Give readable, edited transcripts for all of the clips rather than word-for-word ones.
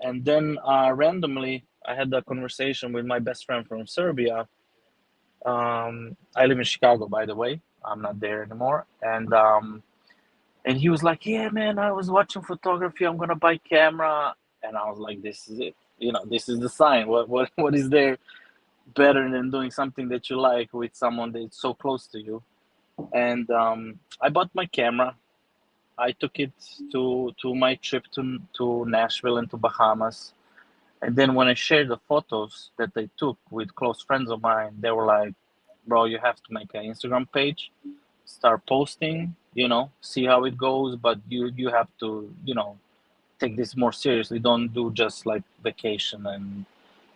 And then randomly, I had a conversation with my best friend from Serbia. I live in Chicago, by the way. I'm not there anymore. And he was like, "Yeah, man, I was watching photography. I'm gonna buy camera." And I was like, "This is it. This is the sign. What is there better than doing something that you like with someone that's so close to you?" And I bought my camera. I took it to my trip to Nashville and to Bahamas. And then when I shared the photos that I took with close friends of mine, they were like, "Bro, you have to make an Instagram page, start posting, see how it goes, but you have to, take this more seriously. Don't do just like vacation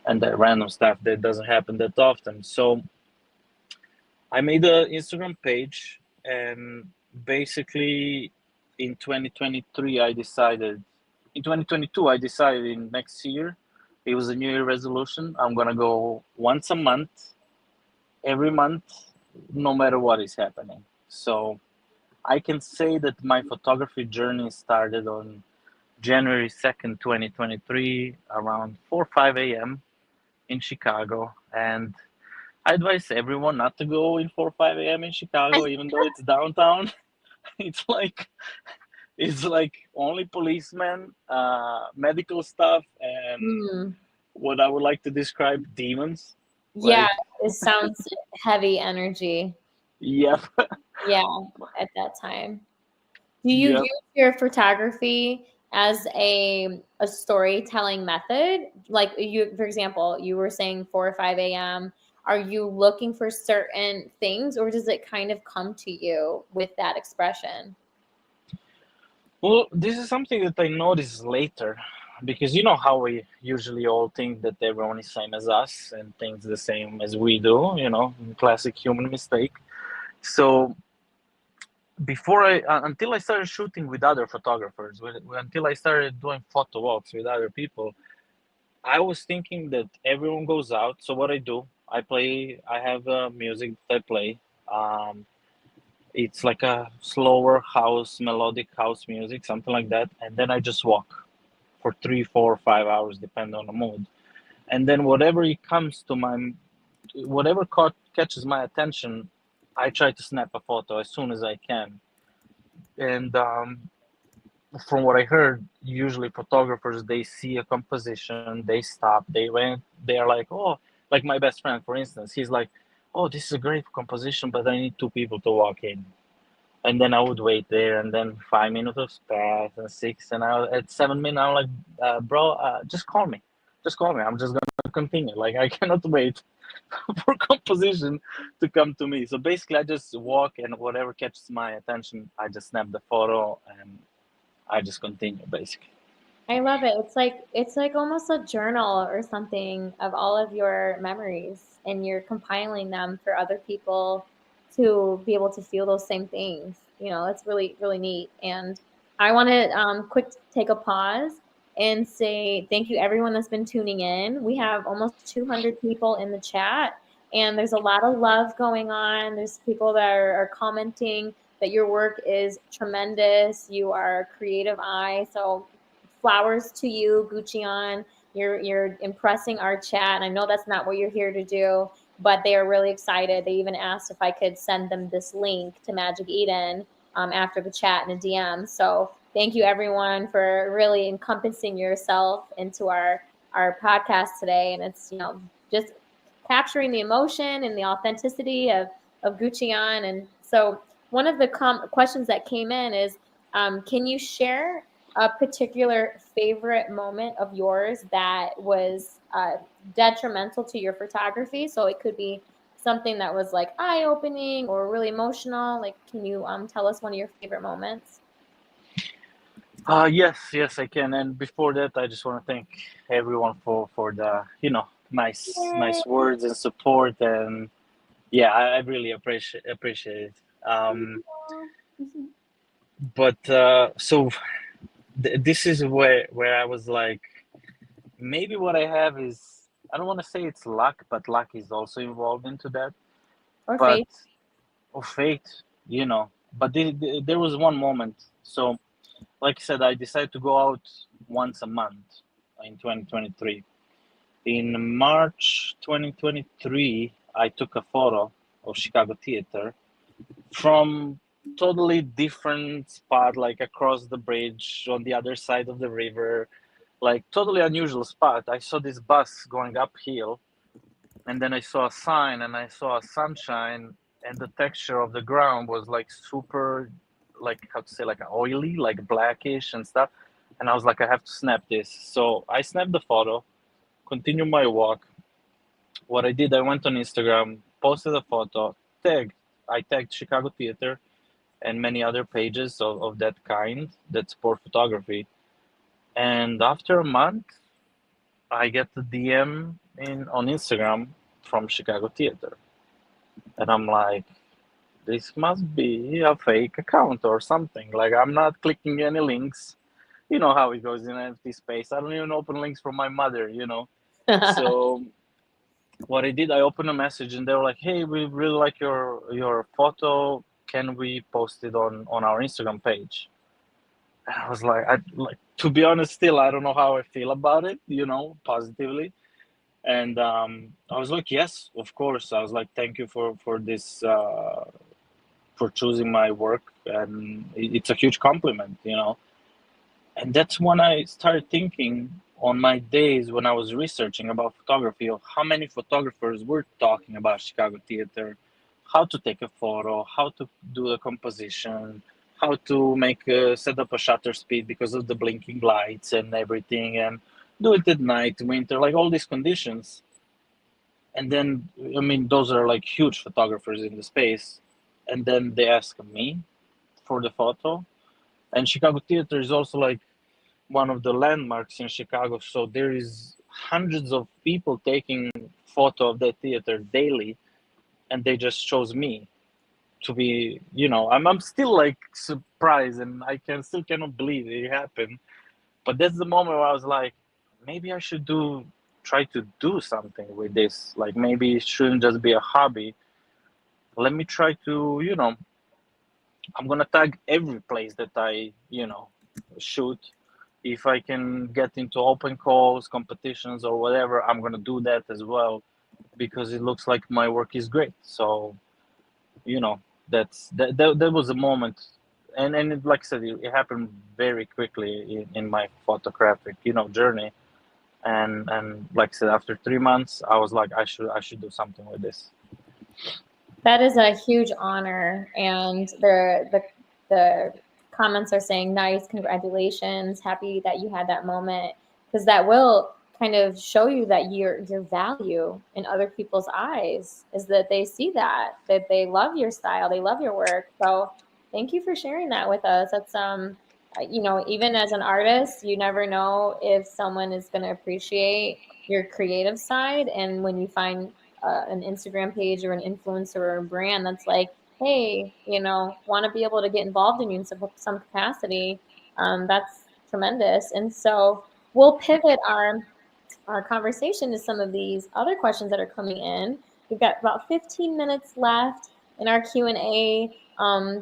and that random stuff that doesn't happen that often." So I made an Instagram page, and basically in 2023 I decided in 2022 I decided in next year, it was a new year resolution, I'm gonna go once a month, every month, no matter what is happening. So I can say that my photography journey started on January 2nd, 2023, around 4 or 5 a.m. in Chicago. And I advise everyone not to go in 4 or 5 a.m. in Chicago, even though it's downtown. It's like only policemen, medical stuff, and Mm. what I would like to describe demons. Yeah, Like, it sounds heavy energy. yeah, Yeah, at that time. Do you yeah. use your photography as a storytelling method? Like you, for example, you were saying 4 or 5 a.m. Are you looking for certain things, or does it kind of come to you with that expression? Well, this is something that I noticed later, because you know how we usually all think that everyone is same as us and thinks the same as we do. Classic human mistake. So until I started shooting with other photographers, until I started doing photo walks with other people, I was thinking that everyone goes out. So what I do, I have music that I play. Um, it's like a slower house, melodic house music, something like that. And then I just walk for 3, 4, 5 hours, depending on the mood. And then whatever catches my attention, I try to snap a photo as soon as I can. And from what I heard, usually photographers, they see a composition, they stop, they are like, "Oh," like my best friend, for instance, he's like, "Oh, this is a great composition, but I need two people to walk in." And then I would wait there, and then 5 minutes of pass, and six, and at 7 minutes, I'm like, "Bro, just call me. I'm just gonna continue. Like, I cannot wait for composition to come to me." So basically, I just walk, and whatever catches my attention, I just snap the photo, and I just continue, basically. I love it. It's like almost a journal or something of all of your memories, and you're compiling them for other people to be able to feel those same things. It's really really neat. And I want to quick take a pause and say thank you everyone that's been tuning in. We have almost 200 people in the chat, and there's a lot of love going on. There's people that are commenting that your work is tremendous. You are a creative eye, so flowers to you, Guccione. You're impressing our chat. And I know that's not what you're here to do, but they are really excited. They even asked if I could send them this link to Magic Eden after the chat in a DM. So thank you everyone for really encompassing yourself into our podcast today. And it's just capturing the emotion and the authenticity of Guccione. And so one of the questions that came in is, can you share a particular favorite moment of yours that was detrimental to your photography? So it could be something that was like eye-opening or really emotional. Like, can you tell us one of your favorite moments? Yes, I can. And before that, I just want to thank everyone for the Yay. nice words and support. And yeah, I really appreciate it. But so this is where I was like, maybe what I have is, I don't want to say it's luck, but luck is also involved into that. Or But faith? or fate, But there was one moment. So, like I said, I decided to go out once a month. in 2023. In March 2023, I took a photo of Chicago Theater from totally different spot, like across the bridge on the other side of the river, like totally unusual spot. I saw this bus going uphill, and then I saw a sign and I saw a sunshine, and the texture of the ground was like super, like how to say, like oily, like blackish and stuff. And I was like, I have to snap this. So I snapped the photo, continued my walk. What I did, I went on Instagram, posted a photo, tagged, I tagged Chicago Theater and many other pages of that kind that support photography. And after a month, I get the DM in on Instagram from Chicago Theater. And I'm like, this must be a fake account or something. Like, I'm not clicking any links. You know how it goes in empty space. I don't even open links from my mother. So what I did, I opened a message and they were like, hey, we really like your photo. Can we post it on our Instagram page? And I was like, to be honest, still, I don't know how I feel about it, positively. And I was like, yes, of course. I was like, thank you for this, for choosing my work, and it's a huge compliment. And that's when I started thinking on my days when I was researching about photography of how many photographers were talking about Chicago Theater, how to take a photo, how to do the composition, how to set up a shutter speed because of the blinking lights and everything, and do it at night, winter, like all these conditions. And then, I mean, those are like huge photographers in the space. And then they ask me for the photo. And Chicago Theater is also like one of the landmarks in Chicago. So there is hundreds of people taking photo of that theater daily, and they just chose me to be. I'm still like surprised, and I still cannot believe it happened. But that's the moment where I was like, maybe I should try to do something with this. Like maybe it shouldn't just be a hobby. Let me try to, I'm gonna tag every place that I, shoot. If I can get into open calls, competitions, or whatever, I'm gonna do that as well because it looks like my work is great. So, you know, that was a moment, and like I said, it happened very quickly in my photographic, journey. And like I said, after 3 months, I was like, I should do something with this. That is a huge honor, and the comments are saying, "Nice, congratulations, happy that you had that moment," because that will kind of show you that your value in other people's eyes is that they see that they love your style, they love your work. So, thank you for sharing that with us. That's even as an artist, you never know if someone is going to appreciate your creative side, and when you find an Instagram page or an influencer or a brand that's like, hey, want to be able to get involved in you in some capacity, that's tremendous. And so we'll pivot our conversation to some of these other questions that are coming in. We've got about 15 minutes left in our Q&A.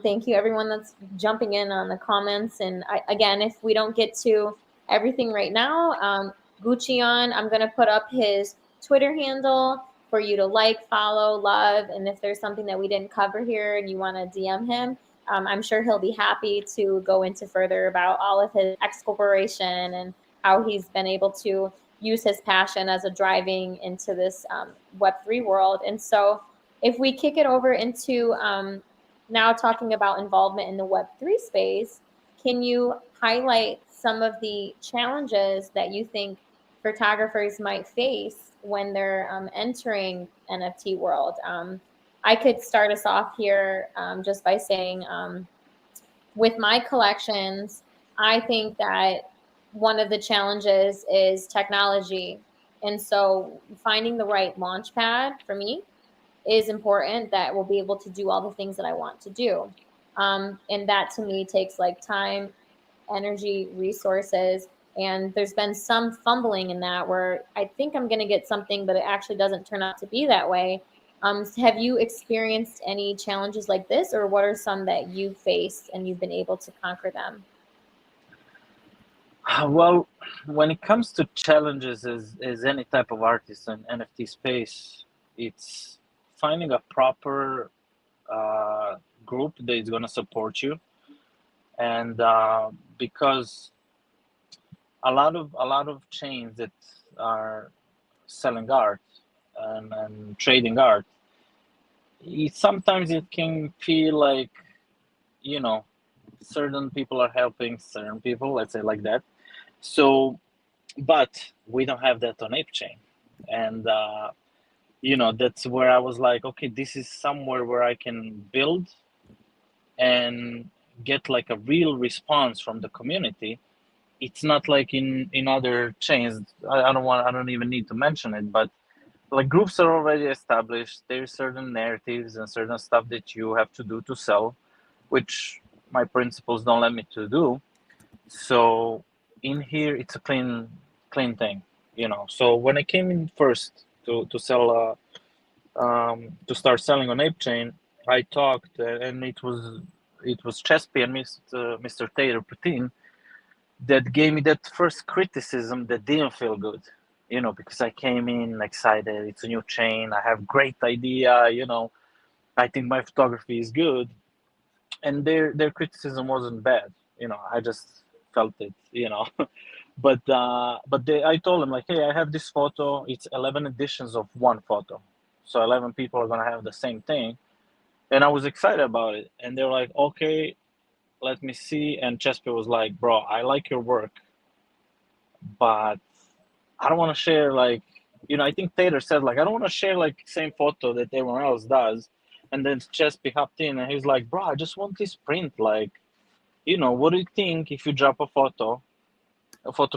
Thank you everyone that's jumping in on the comments. And again, if we don't get to everything right now, Guccione, I'm going to put up his Twitter handle for you to like, follow, love. And if there's something that we didn't cover here and you want to DM him, I'm sure he'll be happy to go into further about all of his exploration and how he's been able to use his passion as a driving into this Web3 world. And so if we kick it over into now talking about involvement in the Web3 space, can you highlight some of the challenges that you think photographers might face when they're entering NFT world? I could start us off here just by saying, with my collections, I think that one of the challenges is technology. And so finding the right launch pad for me is important that will be able to do all the things that I want to do. And that to me takes like time, energy, resources. And there's been some fumbling in that where I think I'm going to get something, but it actually doesn't turn out to be that way. Have you experienced any challenges like this, or what are some that you've faced and you've been able to conquer them? Well, when it comes to challenges as any type of artist in NFT space, it's finding a proper group that is going to support you. And because a lot of chains that are selling art and trading art, sometimes it can feel like, you know, certain people are helping certain people, let's say like that. So, but we don't have that on Ape Chain. And, that's where I was like, okay, this is somewhere where I can build and get like a real response from the community. It's not like in other chains. I don't even need to mention it, but like groups are already established. There's certain narratives and certain stuff that you have to do to sell, which my principles don't let me to do. So in here, it's a clean thing, So when I came in first to sell, to start selling on Ape Chain, I talked, and it was Chespi and Mr. Taylor Putin that gave me that first criticism that didn't feel good, because I came in excited. It's a new chain. I have great idea. I think my photography is good, and their criticism wasn't bad. I just felt it. But I told them like, hey, I have this photo. It's 11 editions of one photo, so 11 people are gonna have the same thing, and I was excited about it. And they're like, okay, let me see. And Chespe was like, bro, I like your work, but I don't want to share like, I think Taylor said like, I don't want to share like same photo that everyone else does. And then Chespi hopped in and he's like, bro, I just want this print. Like, what do you think if you drop a photo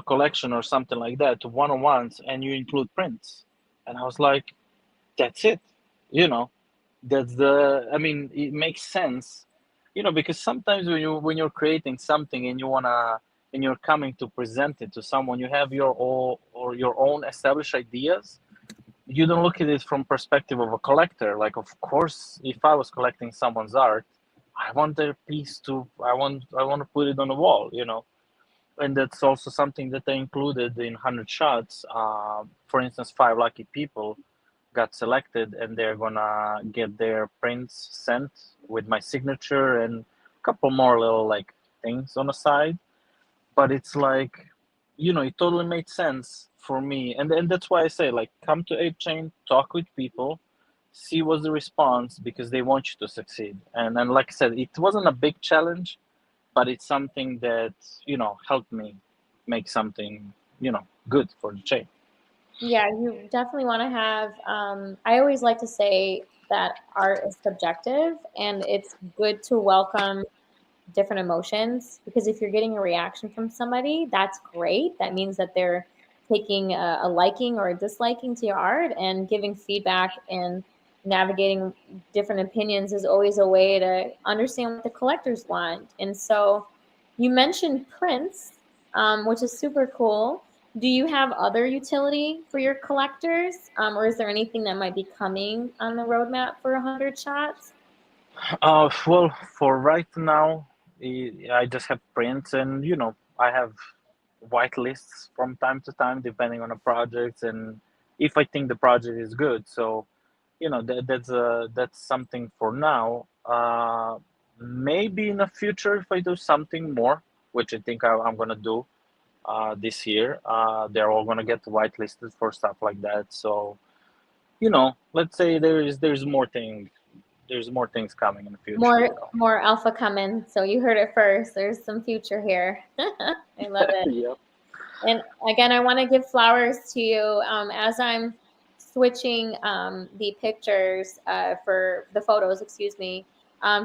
collection or something like that to one-on-ones and you include prints? And I was like, that's it. You know, I mean, it makes sense, because sometimes when you're creating something and you're coming to present it to someone, you have your own established ideas. You don't look at it from perspective of a collector. Like, of course, if I was collecting someone's art, I want their piece I want to put it on the wall, and that's also something that I included in 100 shots. For instance, 5 lucky people got selected, and they're gonna get their prints sent with my signature and a couple more little like things on the side. But it's like, it totally made sense for me, and that's why I say like, come to Ape Chain, talk with people, see what's the response, because they want you to succeed. And like I said, it wasn't a big challenge, but it's something that helped me make something good for the chain. Yeah, you definitely want to have. I always like to say that art is subjective, and it's good to welcome different emotions, because if you're getting a reaction from somebody, that's great. That means that they're taking a liking or a disliking to your art, and giving feedback and navigating different opinions is always a way to understand what the collectors want. And so you mentioned prints, which is super cool. Do you have other utility for your collectors, or is there anything that might be coming on the roadmap for 100 shots? Well, for right now, I just have prints, and I have white lists from time to time, depending on the project, and if I think the project is good. So, that's something for now. Maybe in the future, if I do something more, which I think I'm gonna do this year, they're all gonna get whitelisted for stuff like that. So, let's say there's more things coming in the future. More alpha coming. So you heard it first. There's some future here. I love it. Yep. And again, I want to give flowers to you, as I'm switching the pictures for the photos, excuse me.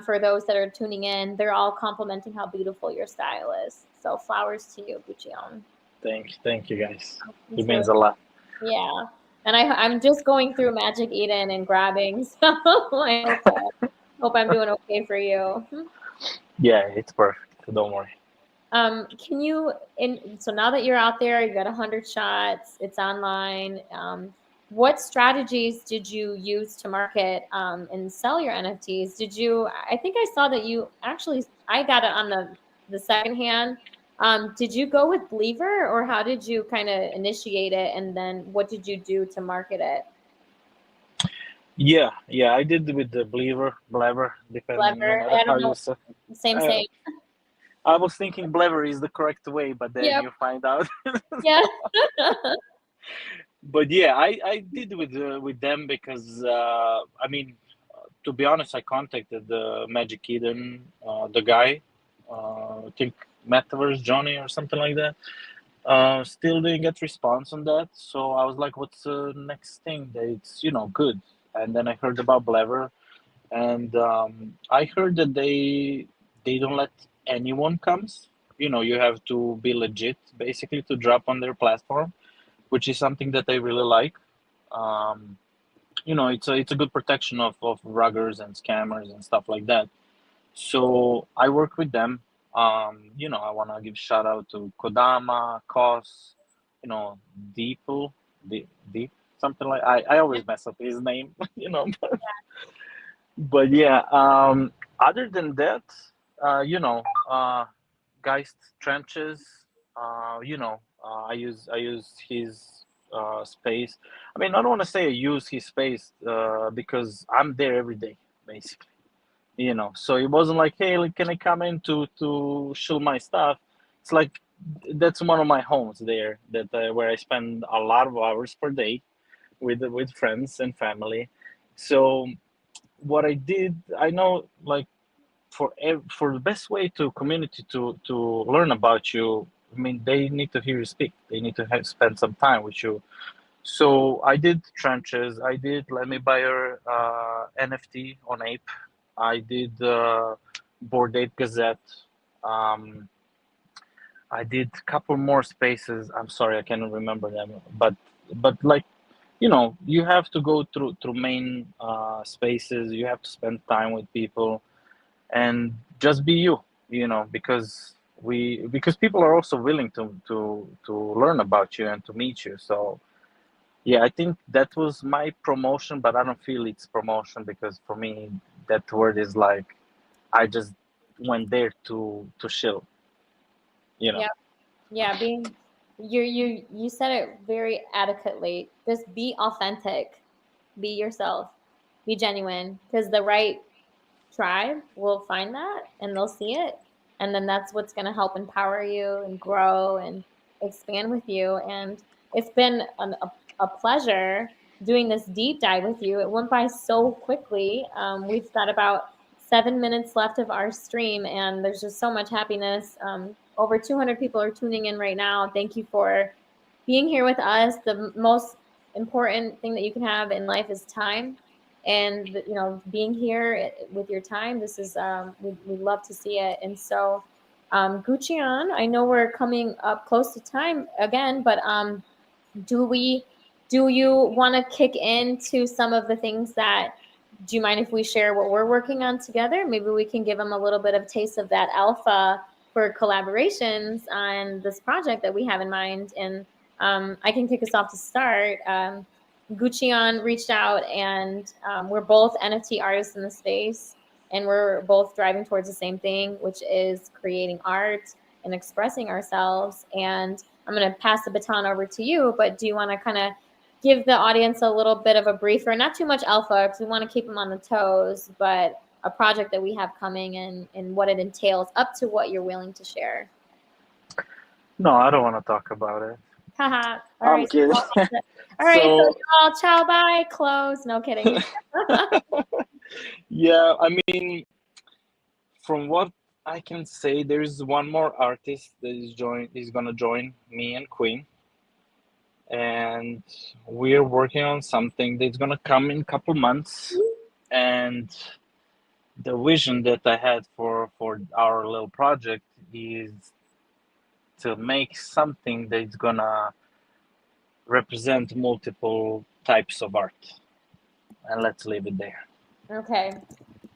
For those that are tuning in, they're all complimenting how beautiful your style is. So flowers to you, Guccione. Thank you guys. It It's really, means a lot. yeah. And I'm just going through Magic Eden and grabbing, so I hope I'm doing okay for you. Yeah, it's perfect. Don't worry. Can you, so now that you're out there, you got 100 shots, it's online. What strategies did you use to market and sell your NFTs? I think I saw that you actually, I got it on the second hand. Did you go with Believer, or how did you kind of initiate it, and then what did you do to market it? Yeah, I did with the Blever, depending, no Clever. matter I how don't you know. say. Same, Uh, same. I was thinking Blever is the correct way, but then Yep. you find out. Yeah. But yeah, I did with them because I mean, to be honest, I contacted the Magic Eden, the guy, I think Metaverse Johnny or something like that. Still didn't get response on that, so I was like, "What's the next thing that's good?" And then I heard about Blever, and I heard that they don't let anyone comes. You have to be legit basically to drop on their platform, which is something that I really like. Um, it's a good protection of ruggers and scammers and stuff like that. So I work with them. I want to give shout out to Kodama, Kos, you know, Deeple, Deep, something like. I always mess up his name, but yeah. Other than that, Geist trenches. I use his space. I mean, I don't want to say I use his space because I'm there every day, basically. So it wasn't like, hey, like, can I come in to show my stuff? It's like that's one of my homes there that where I spend a lot of hours per day with friends and family. So what I did, I know, like, for the best way to community to learn about you, I mean, they need to hear you speak. They need to spend some time with you. So I did trenches. I did let me buy your NFT on Ape. I did Board Ape Gazette. Um, I did a couple more spaces. I'm sorry, I cannot remember them. But like, you have to go through main spaces. You have to spend time with people and just be you. Because people are also willing to learn about you and to meet you. So yeah, I think that was my promotion, but I don't feel it's promotion because for me that word is like I just went there to chill, you know. Yeah. Yeah, being you said it very adequately. Just be authentic. Be yourself. Be genuine, because the right tribe will find that and they'll see it, and then that's what's going to help empower you and grow and expand with you. And it's been a pleasure doing this deep dive with you. It went by so quickly. We've got about 7 minutes left of our stream, and there's just so much happiness. Over 200 people are tuning in right now. Thank you for being here with us. The most important thing that you can have in life is time, and being here with your time. This is we love to see it. And so Guccione, I know we're coming up close to time again, but do we do you want to kick into some of the things that, do you mind if we share what we're working on together? Maybe we can give them a little bit of taste of that alpha for collaborations on this project that we have in mind. And I can kick us off to start. Guccione reached out, and we're both NFT artists in the space, and we're both driving towards the same thing, which is creating art and expressing ourselves. And I'm going to pass the baton over to you, but do you want to kind of give the audience a little bit of a briefer, not too much alpha because we want to keep them on the toes, but a project that we have coming and what it entails up to what you're willing to share? No, I don't want to talk about it. Haha. All I'm right. kidding. All right. So So y'all, ciao, bye, close. No kidding. yeah, I mean, from what I can say, there's one more artist that is gonna join me and Queen, and we're working on something that's gonna come in a couple months. And the vision that I had for our little project is to make something that's gonna represent multiple types of art, and let's leave it there. Okay.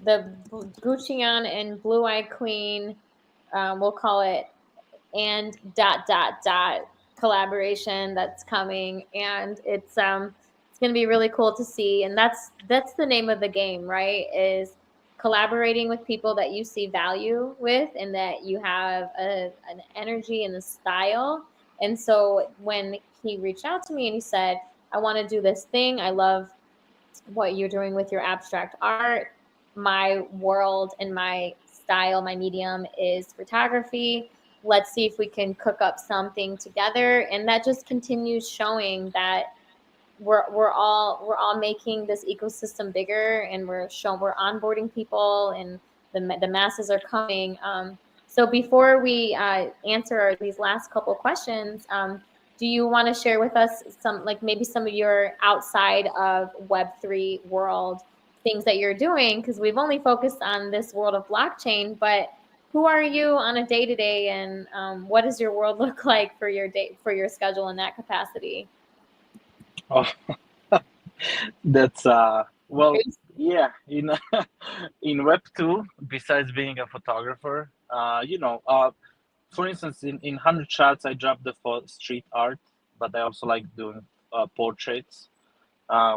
The Guccione and Blue Eye Queen, we'll call it, and dot dot dot collaboration that's coming, and it's going to be really cool to see. And that's the name of the game, right? Is collaborating with people that you see value with and that you have an energy and a style. And so when he reached out to me and he said, I want to do this thing, I love what you're doing with your abstract art. My world and my style, my medium is photography. Let's see if we can cook up something together. And that just continues showing that we're all making this ecosystem bigger, and we're onboarding people, and the masses are coming. So before we answer these last couple questions, do you want to share with us some, like maybe some of your outside of Web3 world things that you're doing? Because we've only focused on this world of blockchain, but who are you on a day to day, and what does your world look like for your day, for your schedule in that capacity? Oh, that's well, yeah. In in Web two, besides being a photographer, for instance, in 100 shots, I dropped the street art, but I also like doing portraits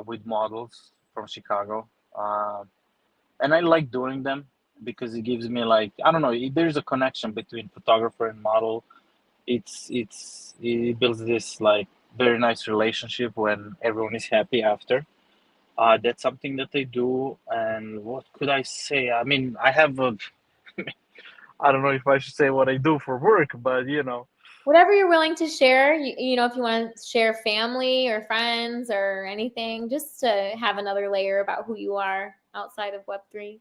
with models from Chicago, and I like doing them because it gives me, like, I don't know, there's a connection between photographer and model. It builds this like very nice relationship when everyone is happy after. That's something that I do. And what could I say? I mean, I have a, I don't know if I should say what I do for work, but Whatever you're willing to share, if you want to share family or friends or anything, just to have another layer about who you are outside of Web3.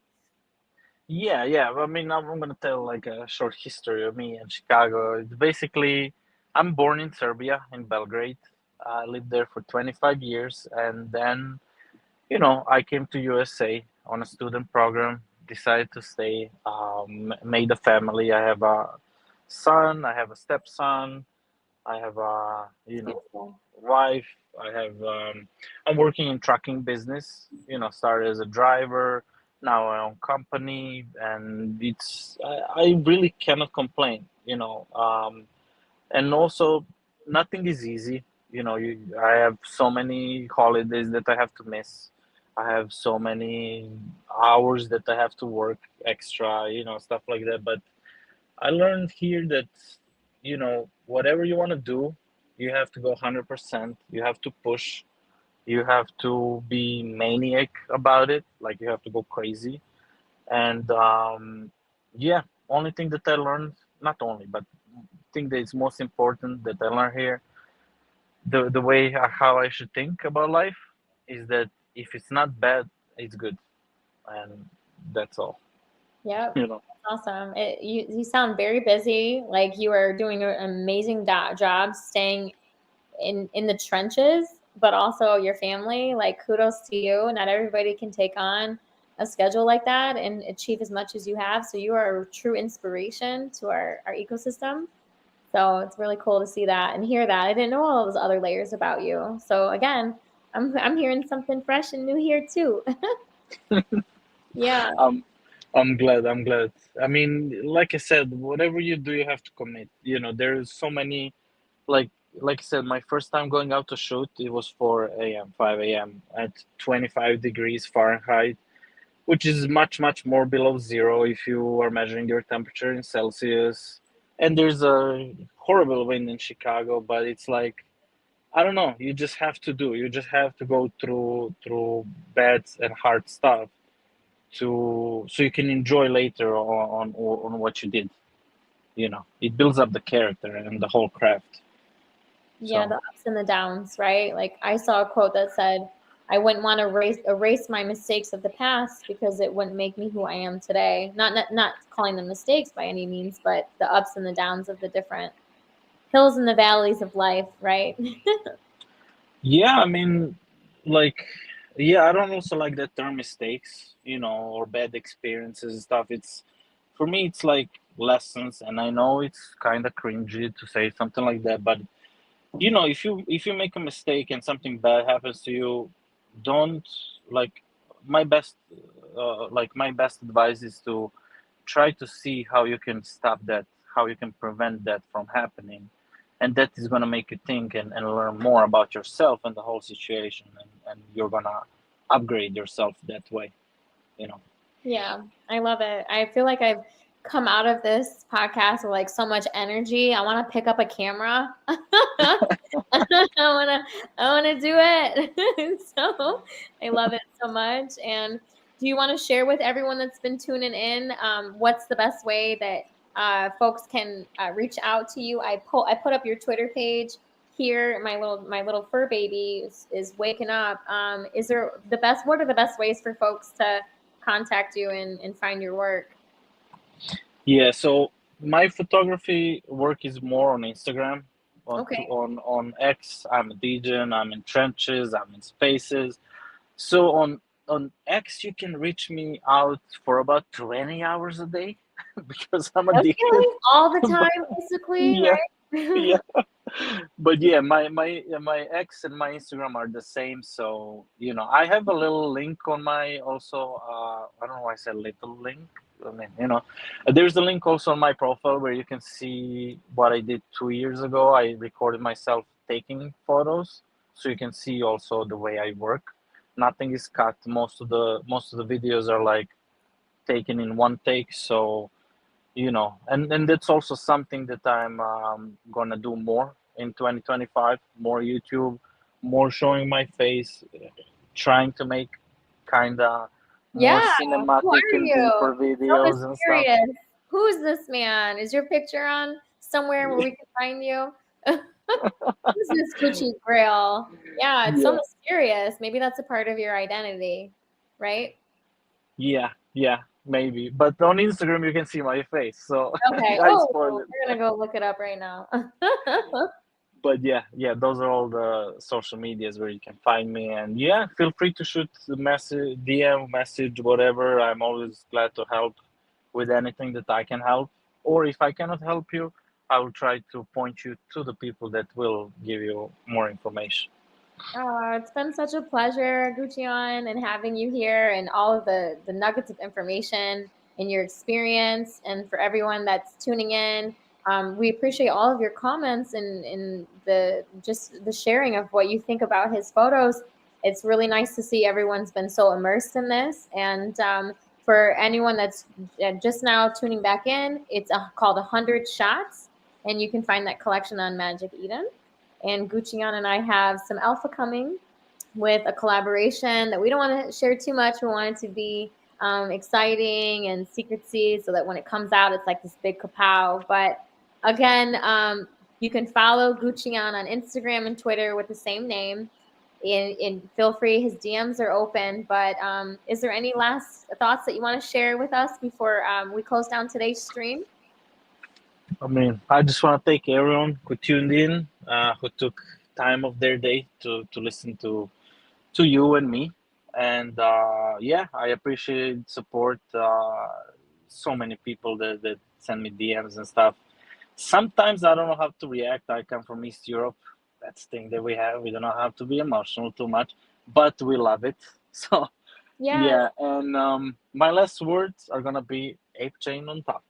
yeah, yeah. I mean, I'm gonna tell like a short history of me in Chicago. It's basically, I'm born in Serbia, in Belgrade. I lived there for 25 years, and then I came to USA on a student program. Decided to stay. Made a family. I have a son. I have a stepson. I have a Beautiful. wife. I have. I'm working in trucking business. Started as a driver. Now I own company, and I really cannot complain. And also nothing is easy. I have so many holidays that I have to miss. I have so many hours that I have to work extra. Stuff like that. But I learned here that whatever you want to do, you have to go 100%. You have to push. You have to be maniac about it. Like, you have to go crazy. And yeah, only thing that I learned, not only, but thing that is most important that I learned here, the way how I should think about life is that if it's not bad, it's good, and that's all. Yep. You know. Awesome. You sound very busy. Like you are doing an amazing job staying in the trenches, but also your family. Like kudos to you. Not everybody can take on a schedule like that and achieve as much as you have. So you are a true inspiration to our ecosystem. So it's really cool to see that and hear that. I didn't know all those other layers about you. So again, I'm hearing something fresh and new here too. Yeah. Um, I'm glad. I'm glad. I mean, like I said, whatever you do, you have to commit. There's so many, like like I said, my first time going out to shoot, it was 4 a.m., 5 a.m. at 25 degrees Fahrenheit, which is much, much more below zero if you are measuring your temperature in Celsius. And there's a horrible wind in Chicago, but it's like, I don't know, you just have to do. You just have to go through bad and hard stuff so you can enjoy later on what you did. It builds up the character and the whole craft. Yeah, So the ups and the downs, right? Like I saw a quote that said, I wouldn't want to erase my mistakes of the past because it wouldn't make me who I am today. Not calling them mistakes by any means, but the ups and the downs of the different hills and the valleys of life, right? yeah, I mean, like, yeah, I don't also like that term mistakes, or bad experiences and stuff. It's For me, it's like lessons, and I know it's kind of cringy to say something like that, but if you make a mistake and something bad happens to you, don't, like, my best my best advice is to try to see how you can stop that, how you can prevent that from happening. And that is going to make you think and learn more about yourself and the whole situation, and you're going to upgrade yourself that way you know Yeah, I love it. I feel like I've come out of this podcast with like so much energy. I want to pick up a camera. I want to do it. So I love it so much. And do you want to share with everyone that's been tuning in, what's the best way that folks can reach out to you? I put up your Twitter page here. My little fur baby is waking up. Is there the best? What are the best ways for folks to contact you and find your work? Yeah, so my photography work is more on Instagram. Okay. On X, I'm a DJ, I'm in trenches, I'm in spaces. So on X, you can reach me out for about 20 hours a day because I'm addicted. Okay. All the But time, basically, yeah, right? yeah. But yeah, my X and my Instagram are the same. So I have a little link on my also. I don't know why I said little link. I mean, there's a link also on my profile where you can see what I did 2 years ago. I recorded myself taking photos, so you can see also the way I work. Nothing is cut. Most of the videos are like taken in one take. So and that's also something that I'm gonna do more in 2025. More YouTube, more showing my face, trying to make kind of more Yeah. Who cinematic are and you? deeper So videos and stuff. mysterious. Who's this man? Is your picture on somewhere where we can find you? Who's this Gucci Grail? Yeah, it's so Yeah, mysterious. Maybe that's a part of your identity, right? yeah, maybe. But on Instagram you can see my face, so Okay. I Oh, spoiled it. we're gonna go look it up right now. But yeah, those are all the social medias where you can find me. And yeah, feel free to shoot the message, DM, message, whatever. I'm always glad to help with anything that I can help. Or if I cannot help you, I will try to point you to the people that will give you more information. Oh, it's been such a pleasure, Guccione, and having you here and all of the nuggets of information and your experience. And for everyone that's tuning in, we appreciate all of your comments and the just the sharing of what you think about his photos. It's really nice to see everyone's been so immersed in this. And for anyone that's just now tuning back in, it's called 100 Shots, and you can find that collection on Magic Eden. And Guccione and I have some alpha coming with a collaboration that we don't want to share too much. We want it to be exciting and secrecy so that when it comes out, it's like this big kapow. But again, you can follow Guccione on Instagram and Twitter with the same name. And feel free, his DMs are open. But is there any last thoughts that you want to share with us before we close down today's stream? I mean, I just want to thank everyone who tuned in, who took time of their day to listen to you and me. And yeah, I appreciate support. So many people that send me DMs and stuff. Sometimes I don't know how to react. I come from East Europe. That's the thing that we have. We don't know how to be emotional too much, but we love it. So Yes. yeah, and my last words are gonna be ape chain on top.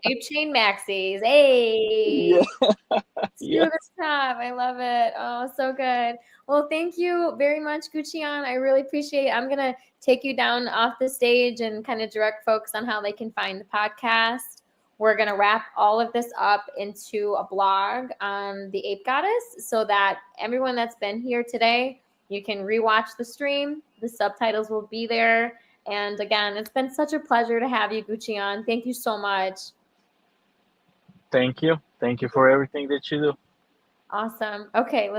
Ape Chain Maxis. Hey. Yeah, To yeah. the top. I love it. Oh, so good. Well, thank you very much, Guccione. I really appreciate it. I'm going to take you down off the stage and kind of direct folks on how they can find the podcast. We're going to wrap all of this up into a blog on the Ape Goddess so that everyone that's been here today, you can rewatch the stream. The subtitles will be there. And again, it's been such a pleasure to have you, Guccione. Thank you so much. Thank you. Thank you for everything that you do. Awesome. Okay,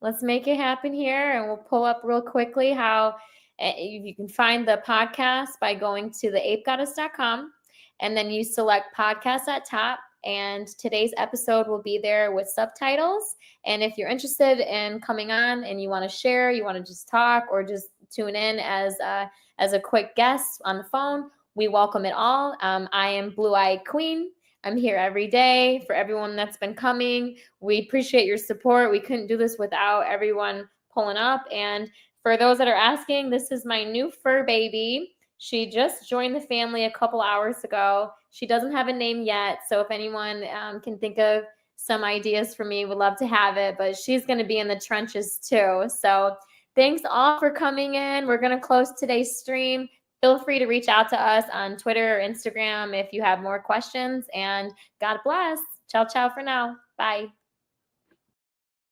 let's make it happen here, and we'll pull up real quickly how you can find the podcast by going to theapegoddess.com, and then you select podcast at top. And today's episode will be there with subtitles. And if you're interested in coming on and you want to share, you want to just talk or just tune in as a quick guest on the phone, we welcome it all. I am Blue Eyed Queen. I'm here every day for everyone that's been coming. We appreciate your support. We couldn't do this without everyone pulling up. And for those that are asking, this is my new fur baby. She just joined the family a couple hours ago. She doesn't have a name yet. So if anyone can think of some ideas for me, would love to have it. But she's going to be in the trenches too. So Thanks all for coming in. We're going to close today's stream. Feel free to reach out to us on Twitter or Instagram if you have more questions. And God bless. Ciao, ciao for now. Bye.